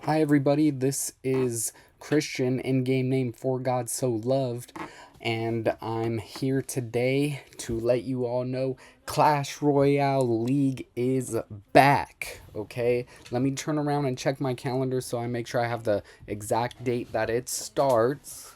Hi, everybody. This is Christian, in game name For God So Loved, and I'm here today to let you all know Clash Royale League is back. Okay, let me turn around and check my calendar so I make sure I have the exact date that it starts.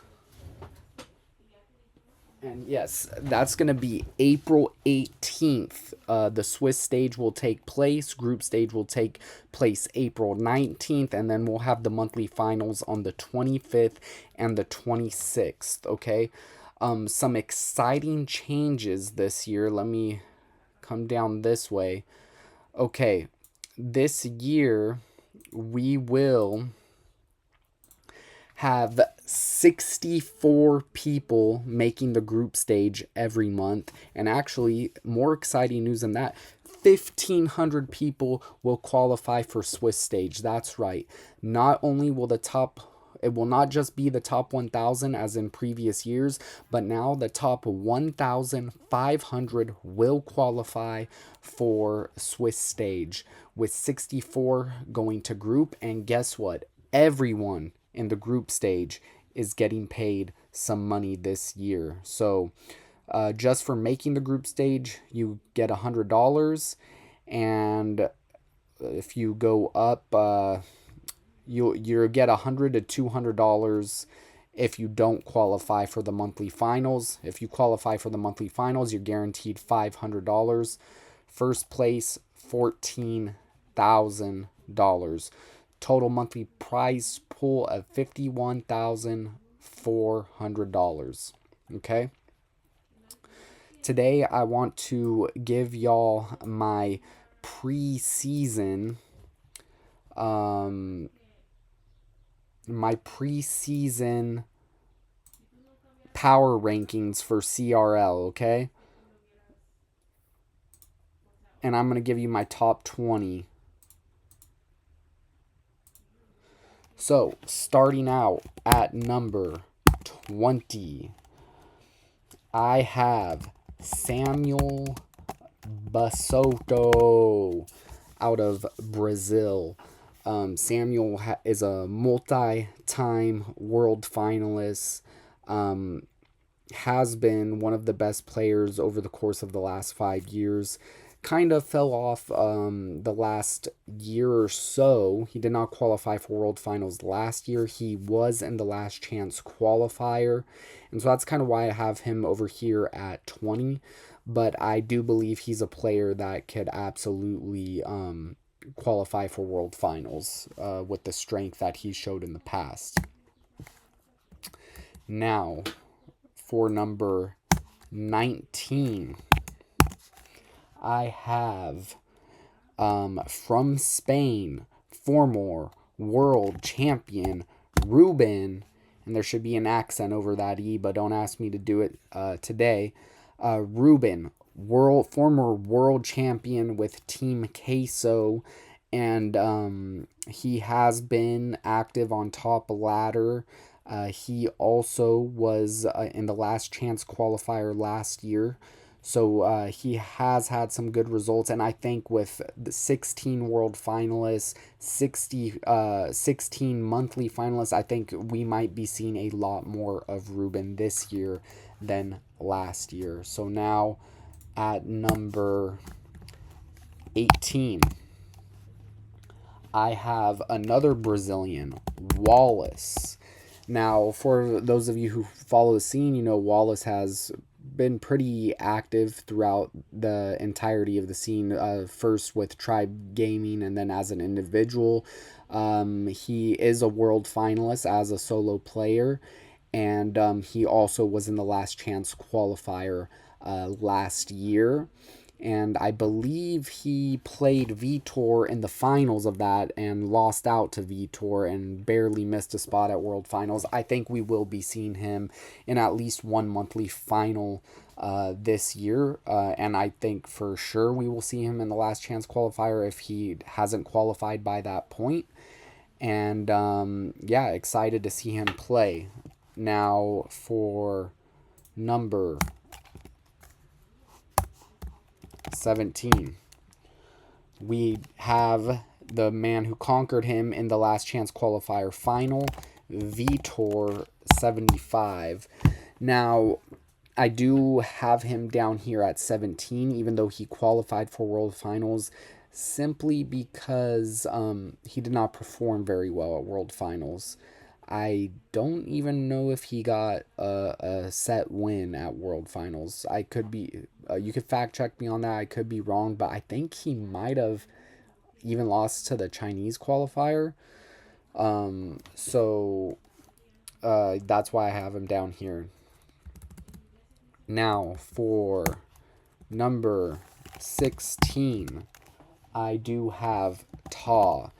And yes, that's going to be April 18th. The Swiss stage will take place. Group stage will take place April 19th. And then we'll have the monthly finals on the 25th and the 26th. Okay. Some exciting changes this year. Let me come down this way. Okay. This year, we will have 64 people making the group stage every month. And actually, more exciting news than that, 1,500 people will qualify for Swiss stage. That's right. Not only will it will not just be the top 1,000 as in previous years, but now the top 1,500 will qualify for Swiss stage, with 64 going to group. And guess what? Everyone in the group stage is getting paid some money this year. So just for making the group stage, you get $100, and if you go up, you'll get $100 to $200 if you don't qualify for the monthly finals. If you qualify for the monthly finals, you're guaranteed $500. First place, $14,000. Total monthly prize pool of $51,400. Okay. Today I want to give y'all my preseason power rankings for CRL, okay? And I'm going to give you my top 20. So, starting out at number 20, I have Samuel Basoto out of Brazil. Samuel is a multi-time world finalist, has been one of the best players over the course of the last 5 years. Kind of fell off the last year or so. He did not qualify for World Finals last year. He was in the Last Chance qualifier. And so that's kind of why I have him over here at 20. But I do believe he's a player that could absolutely qualify for World Finals with the strength that he showed in the past. Now, for number 19, I have from Spain, former world champion Ruben, and there should be an accent over that E, but don't ask me to do it today. Ruben, former world champion with Team Queso, and he has been active on top ladder. He also was in the Last Chance qualifier last year. So he has had some good results, and I think with the 16 world finalists, 16 monthly finalists, I think we might be seeing a lot more of Ruben this year than last year. So now at number 18, I have another Brazilian, Wallace. Now, for those of you who follow the scene, you know Wallace has been pretty active throughout the entirety of the scene, first with Tribe Gaming and then as an individual. He is a world finalist as a solo player, and he also was in the Last Chance qualifier last year. And I believe he played Vitor in the finals of that and lost out to Vitor and barely missed a spot at World Finals. I think we will be seeing him in at least one monthly final this year. And I think for sure we will see him in the Last Chance qualifier if he hasn't qualified by that point. And yeah, excited to see him play. Now for number 17, we have the man who conquered him in the last chance qualifier final, Vitor 75. Now, I do have him down here at 17, even though he qualified for World Finals, simply because he did not perform very well at World Finals. I don't even know if he got a set win at World Finals. I could be, you could fact check me on that. I could be wrong, but I think he might have even lost to the Chinese qualifier. So that's why I have him down here. Now for number 16, I do have Ta.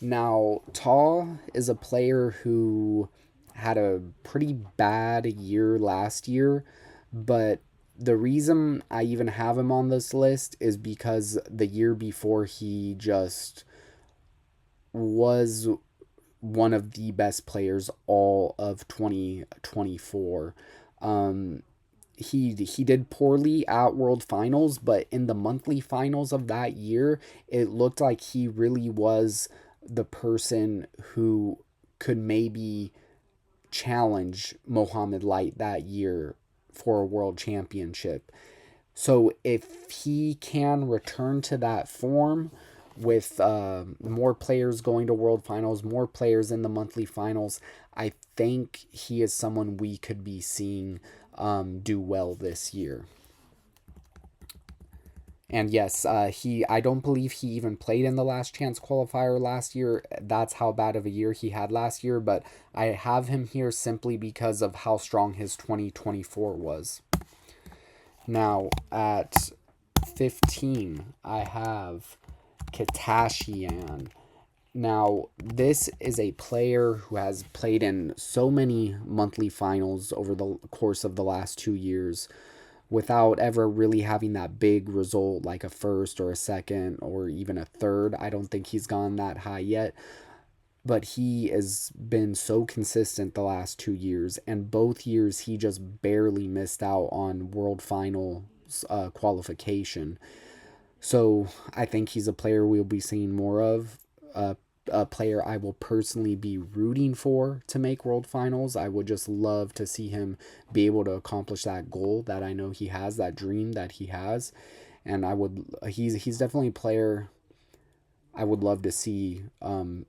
Now, Ta is a player who had a pretty bad year last year, but the reason I even have him on this list is because the year before he just was one of the best players all of 2024. He did poorly at World Finals, but in the monthly finals of that year, it looked like he really was the person who could maybe challenge Mohamed Light that year for a world championship. So if he can return to that form with more players going to world finals, more players in the monthly finals, I think he is someone we could be seeing do well this year. And yes, I don't believe he even played in the last chance qualifier last year. That's how bad of a year he had last year, but I have him here simply because of how strong his 2024 was. Now, at 15, I have Katashian. Now, this is a player who has played in so many monthly finals over the course of the last 2 years without ever really having that big result like a first or a second or even a third. I don't think he's gone that high yet, but he has been so consistent the last 2 years, and both years he just barely missed out on world final qualification. So I think he's a player we'll be seeing more of. A player I will personally be rooting for to make world finals. I would just love to see him be able to accomplish that goal that I know he has, that dream that he has. And he's definitely a player I would love to see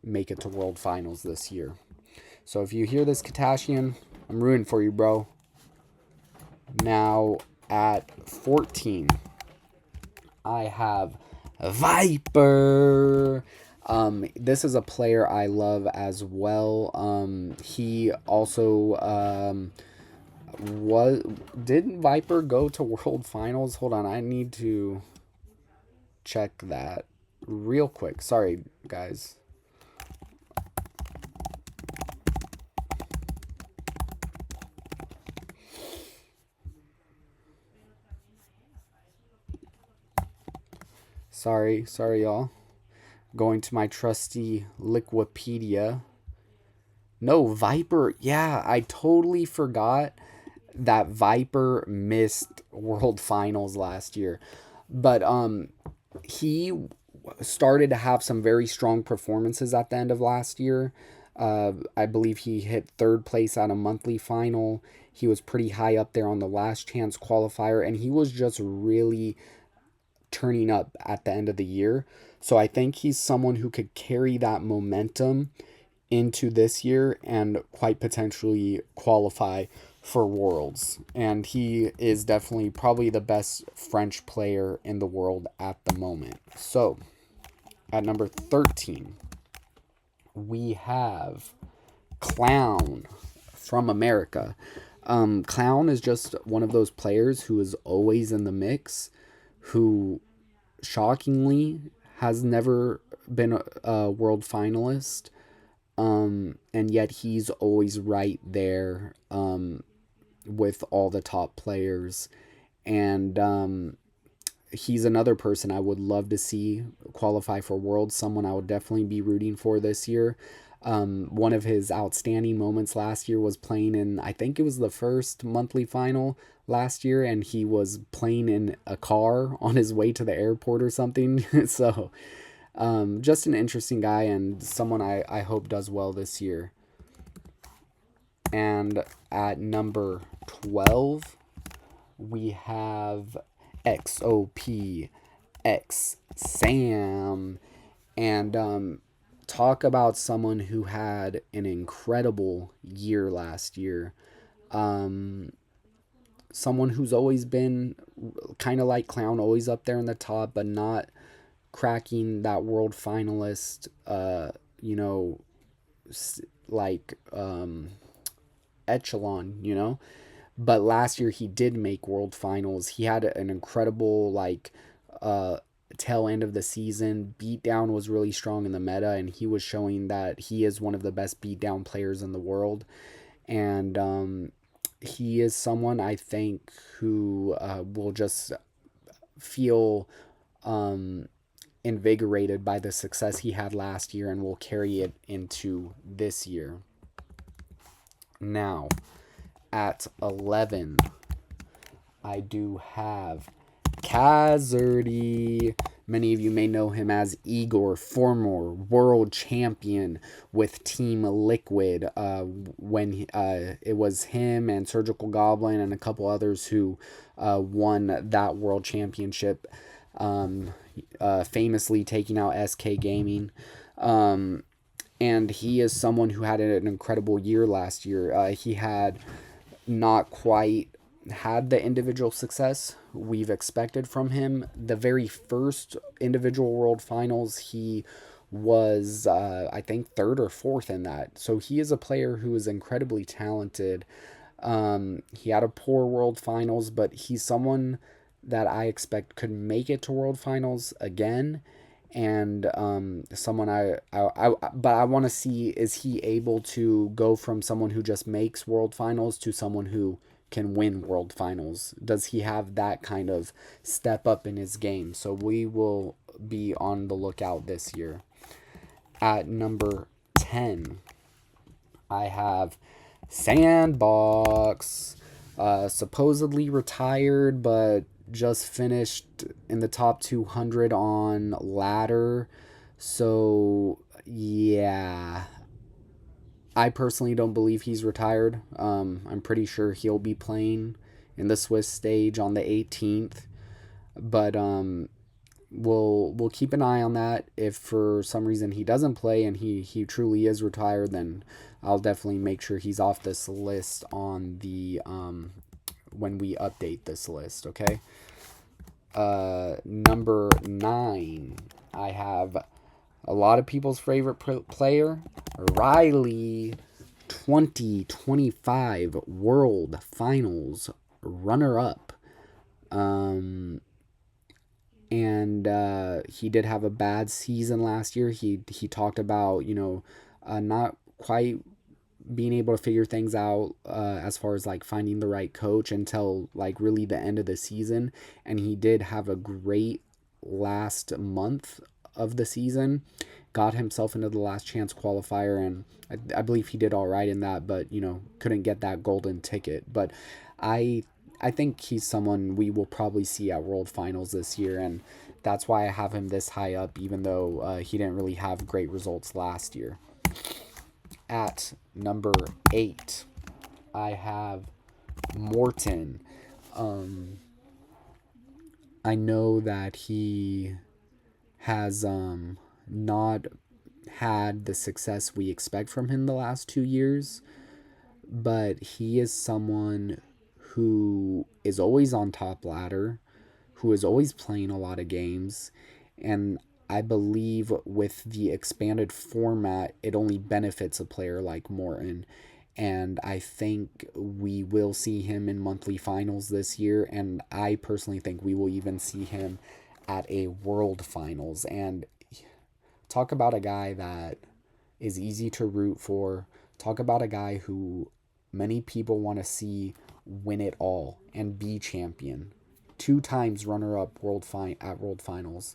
make it to world finals this year. So if you hear this, Katashian, I'm rooting for you, bro. Now at 14, I have Viper. This is a player I love as well. He also didn't Viper go to World Finals? Hold on, I need to check that real quick. Sorry, guys. Sorry, y'all. Going to my trusty Liquipedia. No, Viper. Yeah, I totally forgot that Viper missed World Finals last year. But he started to have some very strong performances at the end of last year. I believe he hit third place at a monthly final. He was pretty high up there on the last chance qualifier, and he was just really turning up at the end of the year. So I think he's someone who could carry that momentum into this year and quite potentially qualify for Worlds. And he is definitely probably the best French player in the world at the moment. So at number 13, we have Clown from America. Clown is just one of those players who is always in the mix, who shockingly has never been a world finalist, and yet he's always right there with all the top players. And he's another person I would love to see qualify for Worlds, someone I would definitely be rooting for this year. One of his outstanding moments last year was playing in, I think it was the first monthly final last year, and he was playing in a car on his way to the airport or something. So Just an interesting guy and someone I hope does well this year. And at number 12, we have XOP X Sam. And talk about someone who had an incredible year last year. Um, Someone who's always been kind of like Clown, always up there in the top, but not cracking that world finalist, you know, like echelon, you know. But last year he did make world finals. He had an incredible uh, tail end of the season. Beatdown was really strong in the meta, and he was showing that he is one of the best beatdown players in the world. And he is someone I think who will just feel um, invigorated by the success he had last year and will carry it into this year. Now, at 11, I do have Kazerty. Many of you may know him as Igor, former world champion with Team Liquid. When it was him and Surgical Goblin and a couple others who won that world championship, famously taking out SK Gaming. And he is someone who had an incredible year last year. He had not quite had the individual success we've expected from him. The very first individual world finals, he was, I think, third or fourth in that. So he is a player who is incredibly talented. He had a poor world finals, but he's someone that I expect could make it to world finals again. And someone but I want to see, is he able to go from someone who just makes world finals to someone who can win world finals? Does he have that kind of step up in his game? So we will be on the lookout this year. At number 10, I have Sandbox, supposedly retired, but just finished in the top 200 on ladder. So, yeah. I personally don't believe he's retired. I'm pretty sure he'll be playing in the Swiss stage on the 18th. But we'll keep an eye on that. If for some reason he doesn't play and he truly is retired, then I'll definitely make sure he's off this list on the when we update this list. Okay. Number 9, I have a lot of people's favorite player, Riley, 2025 World Finals runner-up. And he did have a bad season last year. He talked about, not quite being able to figure things out as far as like finding the right coach until like really the end of the season. And he did have a great last month of the season, got himself into the last chance qualifier, and I believe he did all right in that, but couldn't get that golden ticket. But I think he's someone we will probably see at World Finals this year, and that's why I have him this high up, even though he didn't really have great results last year. At number 8, I have Morton. I know that he has not had the success we expect from him the last 2 years, but he is someone who is always on top ladder, who is always playing a lot of games, and I believe with the expanded format, it only benefits a player like Morton. And I think we will see him in monthly finals this year, and I personally think we will even see him at a world finals. And talk about a guy that is easy to root for. Talk about a guy who many people want to see win it all and be champion. 2 times runner-up at world finals.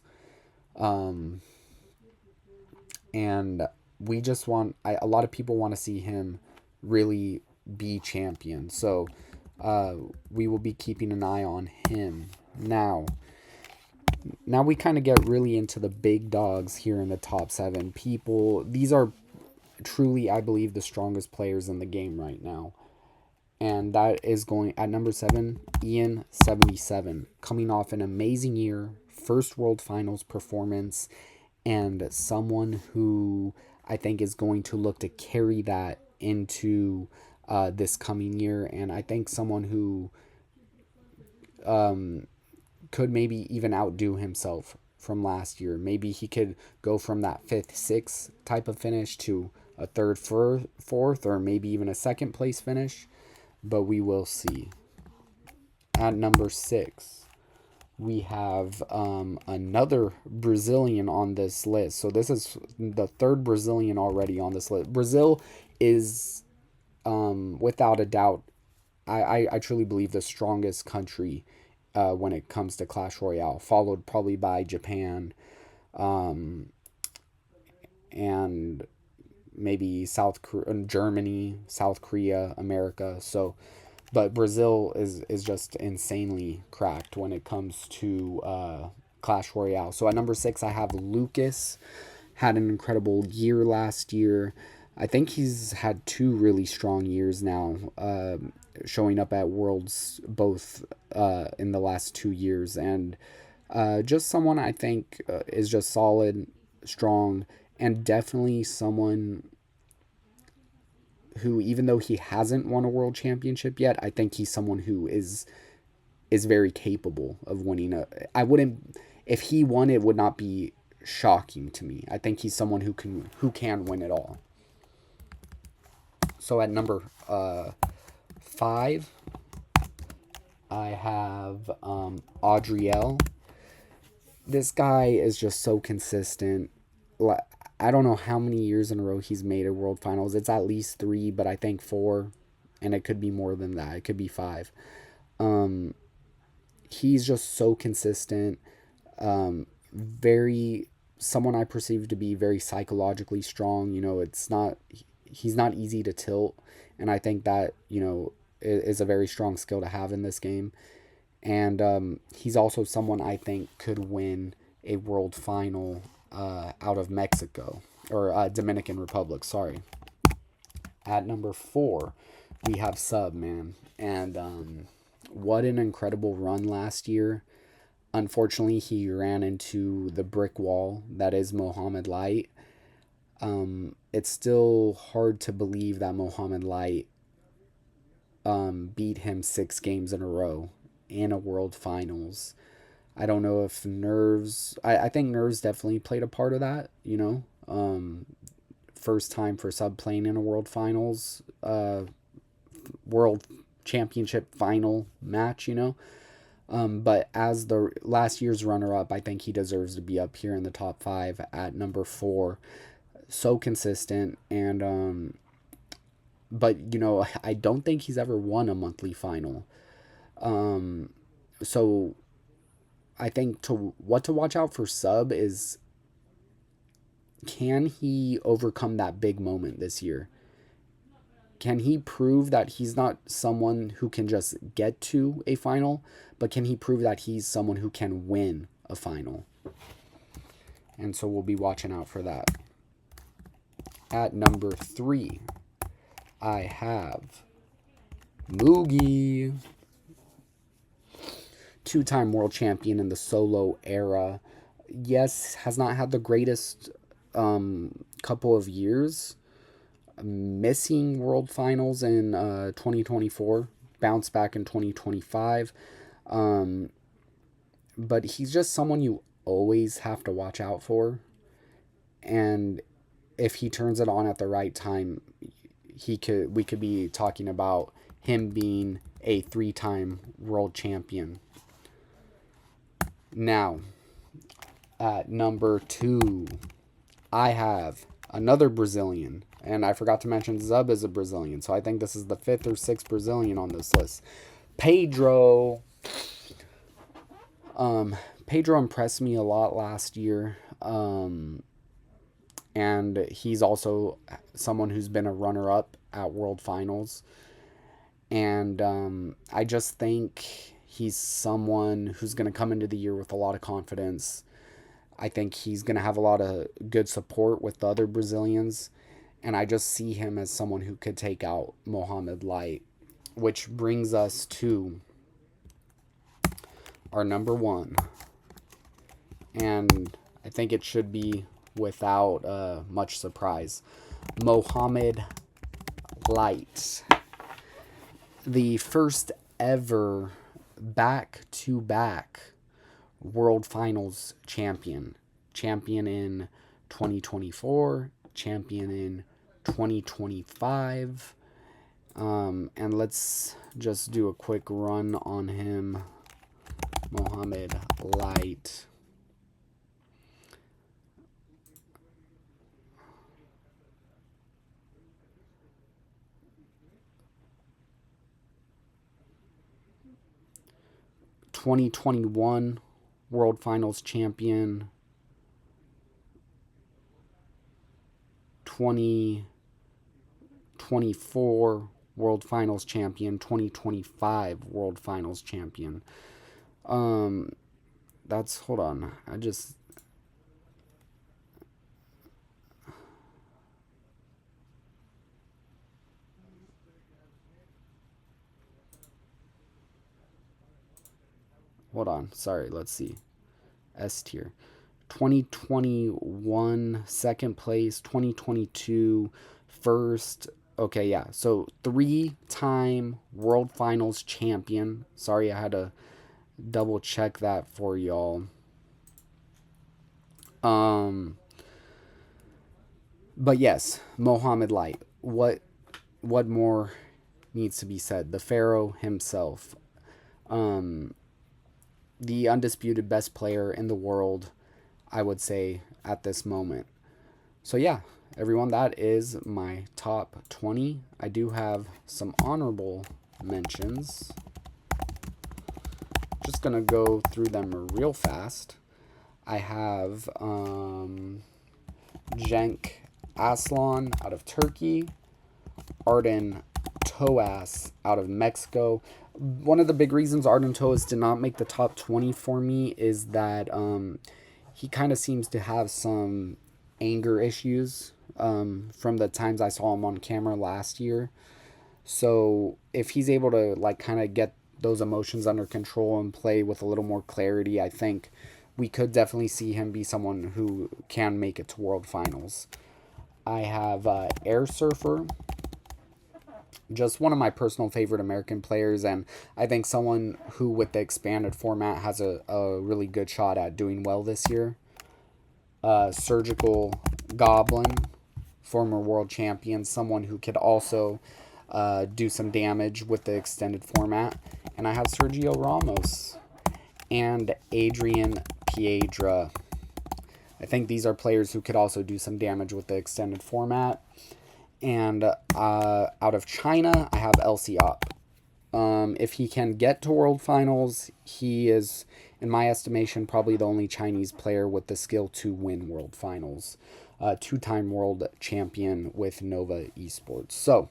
And we just want, a lot of people want to see him really be champion. So we will be keeping an eye on him. Now, Now we kind of get really into the big dogs here in the top 7. These are truly, I believe, the strongest players in the game right now. And that is going at number 7, Ian 77, coming off an amazing year, first World Finals performance, and someone who I think is going to look to carry that into this coming year. And I think someone who could maybe even outdo himself from last year. Maybe he could go from that 5th, 6th type of finish to a 3rd, 4th, or maybe even a 2nd place finish. But we will see. At number 6, we have another Brazilian on this list. So this is the 3rd Brazilian already on this list. Brazil is, without a doubt, I truly believe the strongest country when it comes to Clash Royale, followed probably by Japan, and maybe Germany, South Korea, America. So, but Brazil is just insanely cracked when it comes to Clash Royale. So at number 6, I have Lucas. Had an incredible year last year. I think he's had 2 really strong years now, showing up at Worlds both in the last 2 years. And just someone I think is just solid, strong, and definitely someone who, even though he hasn't won a world championship yet, I think he's someone who is very capable of winning. I wouldn't, if he won, it would not be shocking to me. I think he's someone who can win it all. So at number 5, I have Adriel. This guy is just so consistent. I don't know how many years in a row he's made a World Finals. It's at least 3, but I think 4, and it could be more than that. It could be 5. He's just so consistent. Someone I perceive to be very psychologically strong. He's not easy to tilt, and I think that is a very strong skill to have in this game. And he's also someone I think could win a World Final out of Mexico, or Dominican Republic, sorry. At number 4, we have Sub, man. And what an incredible run last year. Unfortunately, he ran into the brick wall that is Mohamed Light. It's still hard to believe that Mohamed Light beat him 6 games in a row in a World Finals. I don't know if nerves. I think nerves definitely played a part of that. First time for Sub playing in a World Finals, World Championship final match. But as the last year's runner-up, I think he deserves to be up here in the top 5 at number 4. So consistent, and but I don't think he's ever won a monthly final. So I think what to watch out for Sub is, can he overcome that big moment this year? Can he prove that he's not someone who can just get to a final, but can he prove that he's someone who can win a final? And so we'll be watching out for that. At number 3, I have Mugi. 2-time world champion in the solo era. Yes, has not had the greatest couple of years. Missing World Finals in 2024. Bounced back in 2025. But he's just someone you always have to watch out for. And if he turns it on at the right time, we could be talking about him being a 3-time world champion. Now, at number 2, I have another Brazilian. And I forgot to mention Zub is a Brazilian. So I think this is the 5th or 6th Brazilian on this list. Pedro. Pedro impressed me a lot last year. And he's also someone who's been a runner-up at World Finals. And I just think he's someone who's going to come into the year with a lot of confidence. I think he's going to have a lot of good support with the other Brazilians. And I just see him as someone who could take out Mohamed Light, which brings us to our number one. And I think it should be without much surprise. Mohamed Light, the first ever back-to-back World Finals champion. Champion in 2024, champion in 2025. And let's just do a quick run on him. Mohamed Light. (2021) World Finals champion, 2024 World Finals champion, 2025 World Finals champion. That's, hold on, hold on, sorry, let's see. S tier. 2021 second place, 2022 first. Okay, yeah. So 3-time World Finals champion. Sorry, I had to double check that for y'all. But yes, Mohamed Light. What more needs to be said? The Pharaoh himself. The undisputed best player in the world, I would say, at this moment. So yeah, everyone, that is my top 20. I do have some honorable mentions. Just gonna go through them real fast. I have Cenk Aslan out of Turkey, Arden Toas out of Mexico. One of the big reasons Arden Toas did not make the top 20 for me is that he kind of seems to have some anger issues from the times I saw him on camera last year. So if he's able to like kind of get those emotions under control and play with a little more clarity, I think we could definitely see him be someone who can make it to World Finals. I have Air Surfer, just one of my personal favorite American players, and I think someone who with the expanded format has a really good shot at doing well this year. Surgical Goblin, former world champion, someone who could also do some damage with the extended format. And I have Sergio Ramos and Adrian Piedra. I think these are players who could also do some damage with the extended format. And out of China, I have LC Op. If he can get to World Finals, he is, in my estimation, probably the only Chinese player with the skill to win World Finals. 2-time world champion with Nova Esports. So,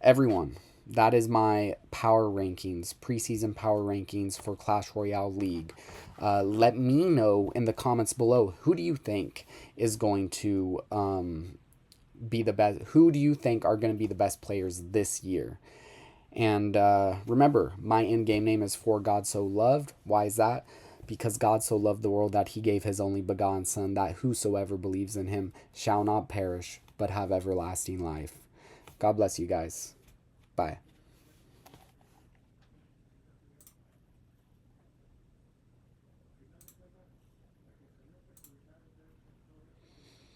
everyone, that is my power rankings, preseason power rankings for Clash Royale League. Let me know in the comments below, who do you think is going to be the best? Who do you think are going to be the best players this year? And remember, my in-game name is For God So Loved. Why is that? Because God so loved the world that he gave his only begotten Son, that whosoever believes in him shall not perish, but have everlasting life. God bless you guys. Bye.